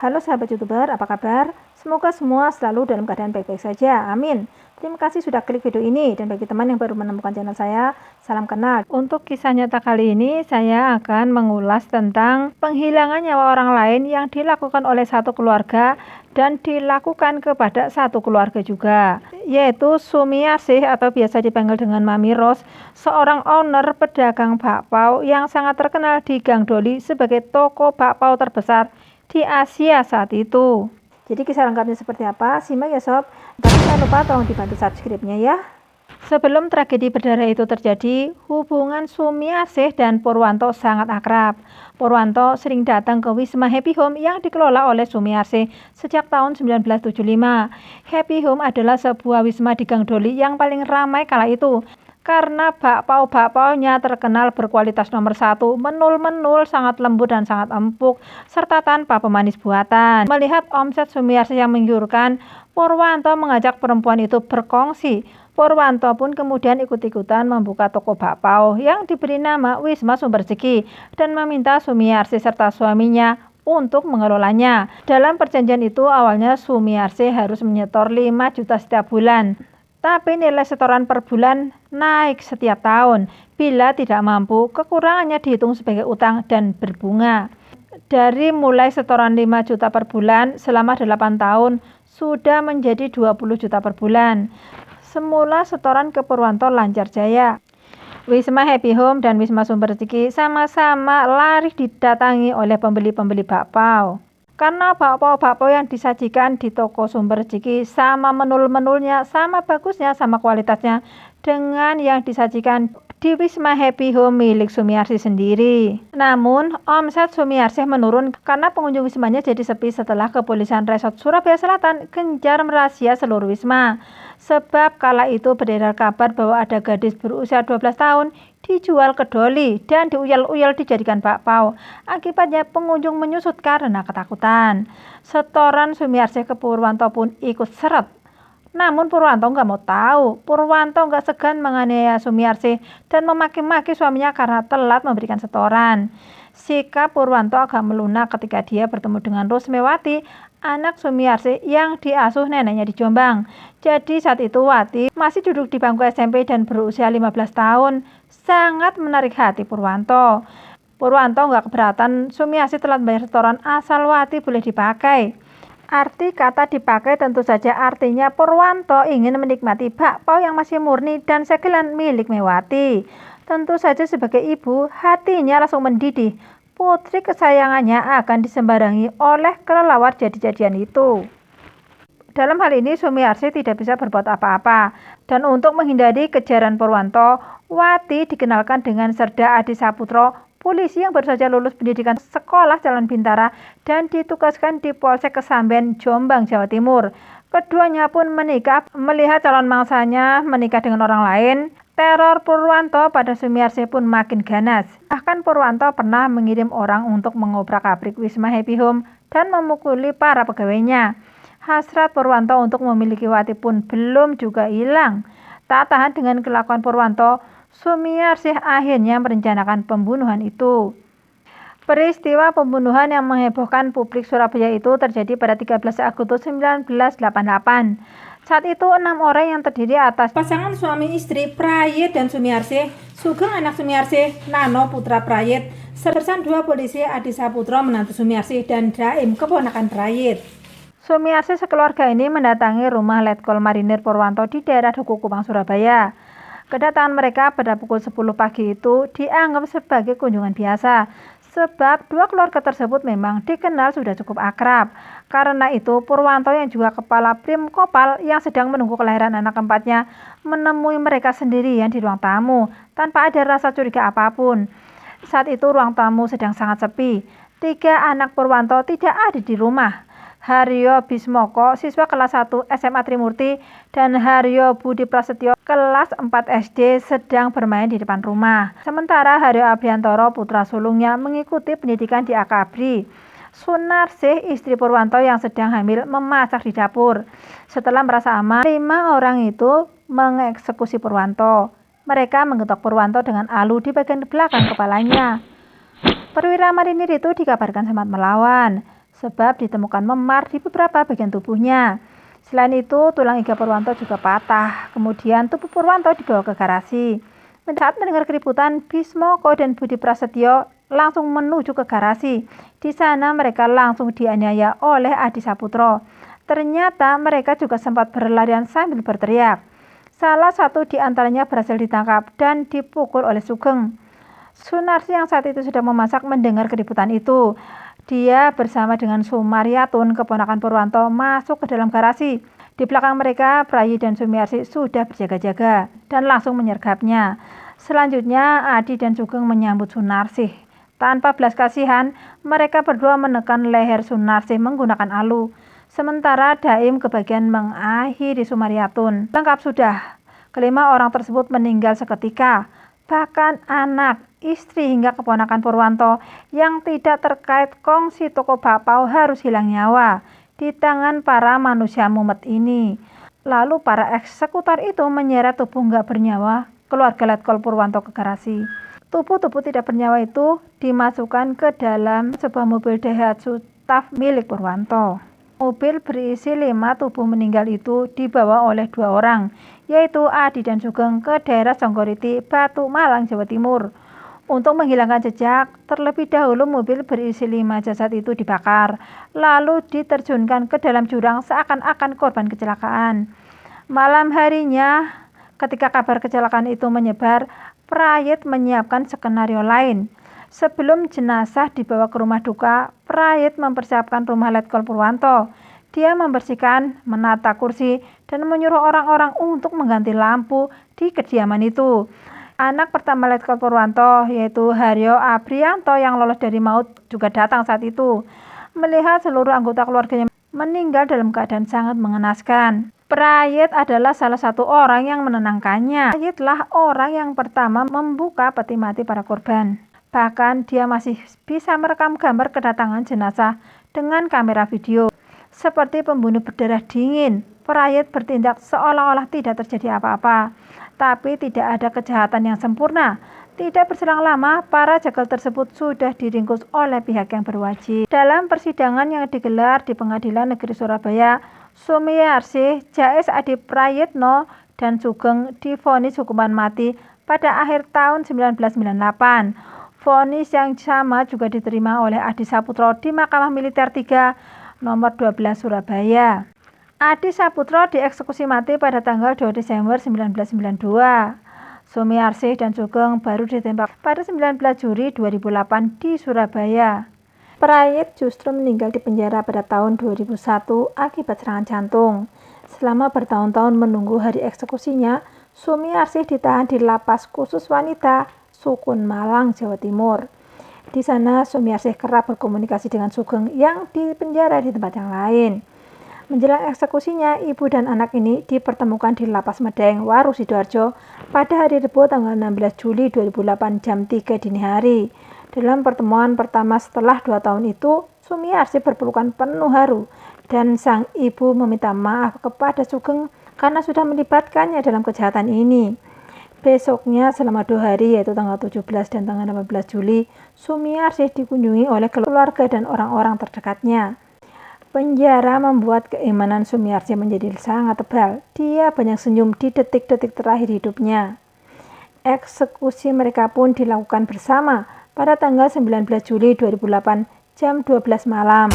Halo sahabat YouTuber, apa kabar? Semoga semua selalu dalam keadaan baik-baik saja, amin. Terima kasih sudah klik video ini, dan bagi teman yang baru menemukan channel saya, salam kenal. Untuk kisah nyata kali ini, saya akan mengulas tentang penghilangan nyawa orang lain yang dilakukan oleh satu keluarga dan dilakukan kepada satu keluarga juga, yaitu Sumiarsih atau biasa dipanggil dengan Mami Ros, seorang owner pedagang bakpao yang sangat terkenal di Gang Doli sebagai toko bakpao terbesar di Asia saat itu. Jadi kisah lengkapnya seperti apa? Simak ya sob. Tapi jangan lupa tolong dibantu subscribe-nya ya. Sebelum tragedi berdarah itu terjadi, hubungan Sumiarsih dan Purwanto sangat akrab. Purwanto sering datang ke Wisma Happy Home yang dikelola oleh Sumiarsih sejak tahun 1975. Happy Home adalah sebuah wisma di Gang Doli yang paling ramai kala itu. Karena bakpao-bakpaonya terkenal berkualitas nomor 1, menul-menul, sangat lembut dan sangat empuk, serta tanpa pemanis buatan. Melihat omset Sumiarsih yang menggiurkan, Purwanto mengajak perempuan itu berkongsi. Purwanto pun kemudian ikut-ikutan membuka toko bakpao yang diberi nama Wisma Sumber Rezeki dan meminta Sumiarsih serta suaminya untuk mengelolanya. Dalam perjanjian itu awalnya Sumiarsih harus menyetor 5 juta setiap bulan. Tapi nilai setoran per bulan naik setiap tahun. Bila tidak mampu, kekurangannya dihitung sebagai utang dan berbunga. Dari mulai setoran 5 juta per bulan selama 8 tahun, sudah menjadi 20 juta per bulan. Semula setoran ke Purwanto lancar jaya. Wisma Happy Home dan Wisma Sumber Rezeki sama-sama laris didatangi oleh pembeli-pembeli bakpao. Karena bakpao-bakpao yang disajikan di toko Sumber Rezeki sama menul-menulnya, sama bagusnya, sama kualitasnya dengan yang disajikan di Wisma Happy Home milik Sumiarsih sendiri. Namun, omset Sumiarsih menurun karena pengunjung wismanya jadi sepi setelah kepolisian Resort Surabaya Selatan gencar merazia seluruh wisma. Sebab kala itu beredar kabar bahwa ada gadis berusia 12 tahun dijual ke Doli dan diuyal-uyal dijadikan bakpao. Akibatnya pengunjung menyusut karena ketakutan. Setoran Sumiarsih ke Purwanto pun ikut seret. Namun Purwanto nggak mau tahu. Purwanto nggak segan menganiaya Sumiarsih dan memaki-maki suaminya karena telat memberikan setoran. Sikap Purwanto agak melunak ketika dia bertemu dengan Rusmewati, anak Sumiarsih yang diasuh neneknya di Jombang. Jadi saat itu Wati masih duduk di bangku SMP dan berusia 15 tahun. Sangat menarik hati Purwanto. Purwanto nggak keberatan Sumiarsih telat bayar setoran asal Wati boleh dipakai. Arti kata dipakai tentu saja artinya Purwanto ingin menikmati bakpao yang masih murni dan segelan milik Mewati. Tentu saja sebagai ibu, hatinya langsung mendidih. Putri kesayangannya akan disembarangi oleh kelelawar jadi-jadian itu. Dalam hal ini Sumiarsih tidak bisa berbuat apa-apa. Dan untuk menghindari kejaran Purwanto, Wati dikenalkan dengan Serda Adi Saputro, polisi yang baru saja lulus pendidikan sekolah Jalan Bintara dan ditugaskan di Polsek Kesamben, Jombang, Jawa Timur. Keduanya pun menikah. Melihat calon mangsanya menikah dengan orang lain, teror Purwanto pada Sumiarsih pun makin ganas. Bahkan Purwanto pernah mengirim orang untuk mengobrak-abrik Wisma Happy Home dan memukuli para pegawainya. Hasrat Purwanto untuk memiliki Wati pun belum juga hilang. Tak tahan dengan kelakuan Purwanto, Sumiarsih akhirnya merencanakan pembunuhan itu. Peristiwa pembunuhan yang menghebohkan publik Surabaya itu terjadi pada 13 Agustus 1988. Saat itu 6 orang yang terdiri atas pasangan suami istri Prayit dan Sumiarsih, Sugeng anak Sumiarsih, Nano putra Prayit, serta 2 polisi Adi Saputro menantu Sumiarsih dan Daim keponakan Prayit. Sumiarsih sekeluarga ini mendatangi rumah Letkol Marinir Purwanto di daerah Duku Kupang, Surabaya. Kedatangan mereka pada pukul 10 pagi itu dianggap sebagai kunjungan biasa, sebab 2 keluarga tersebut memang dikenal sudah cukup akrab. Karena itu Purwanto yang juga kepala Prim Kopal yang sedang menunggu kelahiran anak keempatnya menemui mereka sendirian di ruang tamu tanpa ada rasa curiga apapun. Saat itu ruang tamu sedang sangat sepi. 3 anak Purwanto tidak ada di rumah. Haryo Bismoko, siswa kelas 1 SMA Trimurti, dan Haryo Budi Prasetyo, kelas 4 SD, sedang bermain di depan rumah. Sementara Haryo Abriantoro, putra sulungnya, mengikuti pendidikan di Akabri. Sunarsih, istri Purwanto yang sedang hamil, memasak di dapur. Setelah merasa aman, 5 orang itu mengeksekusi Purwanto. Mereka menggetok Purwanto dengan alu di bagian belakang kepalanya. Perwira marinir itu dikabarkan sempat melawan. sebab ditemukan memar di beberapa bagian tubuhnya. Selain itu, tulang iga Purwanto juga patah. Kemudian tubuh Purwanto dibawa ke garasi. Saat mendengar keributan, Bismoko dan Budi Prasetyo langsung menuju ke garasi. Di sana mereka langsung dianiaya oleh Adi Saputro. Ternyata mereka juga sempat berlarian sambil berteriak. Salah satu di antaranya berhasil ditangkap dan dipukul oleh Sugeng. Sunarsi yang saat itu sedang memasak mendengar keributan itu. Dia bersama dengan Sumaryatun, keponakan Purwanto, masuk ke dalam garasi. Di belakang mereka, Prayi dan Sumiarsi sudah berjaga-jaga dan langsung menyergapnya. Selanjutnya, Adi dan Sugeng menyambut Sunarsih. Tanpa belas kasihan, mereka berdua menekan leher Sunarsih menggunakan alu. Sementara Daim kebagian mengakhiri Sumaryatun. Lengkap sudah. Kelima orang tersebut meninggal seketika. Bahkan anak, istri hingga keponakan Purwanto yang tidak terkait kongsi toko bakpao harus hilang nyawa di tangan para manusia mumet ini. Lalu para eksekutor itu menyeret tubuh nggak bernyawa keluarga Letkol Purwanto ke garasi. Tubuh-tubuh tidak bernyawa itu dimasukkan ke dalam sebuah mobil Daihatsu TAF milik Purwanto. Mobil berisi 5 tubuh meninggal itu dibawa oleh 2 orang, yaitu Adi dan Sugeng ke daerah Songgoriti, Batu Malang, Jawa Timur. Untuk menghilangkan jejak, terlebih dahulu mobil berisi 5 jasad itu dibakar, lalu diterjunkan ke dalam jurang seakan-akan korban kecelakaan. Malam harinya, ketika kabar kecelakaan itu menyebar, Prayit menyiapkan skenario lain. Sebelum jenazah dibawa ke rumah duka, Prayit mempersiapkan rumah Letkol Purwanto. Dia membersihkan, menata kursi, dan menyuruh orang-orang untuk mengganti lampu di kediaman itu. Anak pertama Letkol Purwanto, yaitu Haryo Abrianto yang lolos dari maut, juga datang saat itu. Melihat seluruh anggota keluarganya meninggal dalam keadaan sangat mengenaskan. Prayit adalah salah satu orang yang menenangkannya. Prayitlah orang yang pertama membuka peti mati para korban. Bahkan dia masih bisa merekam gambar kedatangan jenazah dengan kamera video. Seperti pembunuh berdarah dingin, Prayit bertindak seolah-olah tidak terjadi apa-apa. Tapi tidak ada kejahatan yang sempurna. Tidak berselang lama, para jegal tersebut sudah diringkus oleh pihak yang berwajib. Dalam persidangan yang digelar di Pengadilan Negeri Surabaya, Sumiarsih, Jais Adi Prayitno, dan Sugeng divonis hukuman mati pada akhir tahun 1998. Vonis yang sama juga diterima oleh Adi Saputro di Mahkamah Militer 3 nomor 12 Surabaya. Adi Saputro dieksekusi mati pada tanggal 2 Desember 1992. Sumiarsih dan Sugeng baru ditembak pada 19 Juli 2008 di Surabaya. Prayit justru meninggal di penjara pada tahun 2001 akibat serangan jantung. Selama bertahun-tahun menunggu hari eksekusinya, Sumiarsih ditahan di lapas khusus wanita Sukun Malang, Jawa Timur. Di sana Sumiarsih kerap berkomunikasi dengan Sugeng yang dipenjara di tempat yang lain. Menjelang eksekusinya, ibu dan anak ini dipertemukan di Lapas Medeng, Waru, Sidoarjo pada hari Rabu tanggal 16 Juli 2008 jam 3 dini hari. Dalam pertemuan pertama setelah 2 tahun itu, Sumiarsih berpelukan penuh haru dan sang ibu meminta maaf kepada Sugeng karena sudah melibatkannya dalam kejahatan ini. Besoknya selama 2 hari yaitu tanggal 17 dan tanggal 18 Juli, Sumiarsih dikunjungi oleh keluarga dan orang-orang terdekatnya. Penjara membuat keimanan Sumiarsih menjadi sangat tebal. Dia banyak senyum di detik-detik terakhir hidupnya. Eksekusi mereka pun dilakukan bersama pada tanggal 19 Juli 2008 jam 12 malam.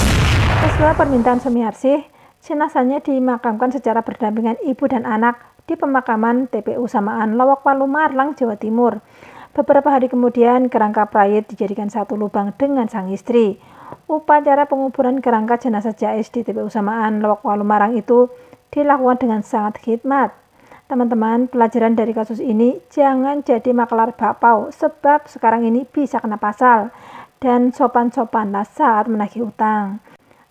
Setelah permintaan Sumiarsih, jenazahnya dimakamkan secara berdampingan ibu dan anak di pemakaman TPU Samaan, Lowok Palu, Malang, Jawa Timur. Beberapa hari kemudian, kerangka Prayit dijadikan satu lubang dengan sang istri. Upacara penguburan kerangka jenazah Jais di TPU Samaan, Lowok Palu, Malang itu dilakukan dengan sangat khidmat. Teman-teman, pelajaran dari kasus ini, jangan jadi maklar bakpao, sebab sekarang ini bisa kena pasal, dan sopan-sopanlah saat menagih utang.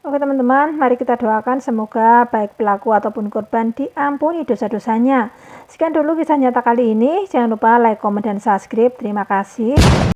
Oke teman-teman, mari kita doakan semoga baik pelaku ataupun korban diampuni dosa-dosanya. Sekian dulu kisah nyata kali ini. Jangan lupa like, komen, dan subscribe. Terima kasih.